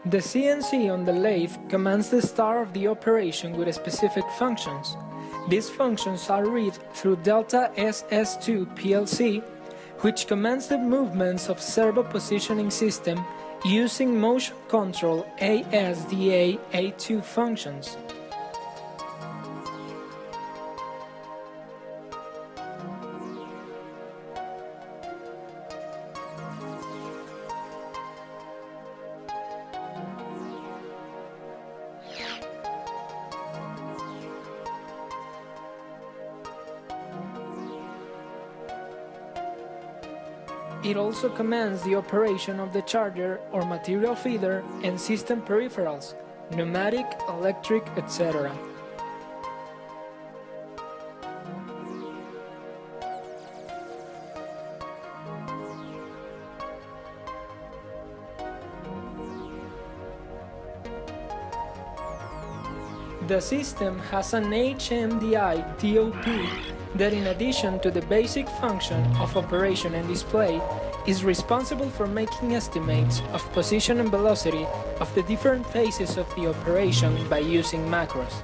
The CNC on the lathe commands the start of the operation with specific functions. These functions are read through Delta SS2 PLC, which commands the movements of servo-positioning system using motion control ASDA A2 functions. It also commands the operation of the charger or material feeder and system peripherals, pneumatic, electric, etc. The system has an HMDI TOP that, in addition to the basic function of operation and display, is responsible for making estimates of position and velocity of the different phases of the operation by using macros.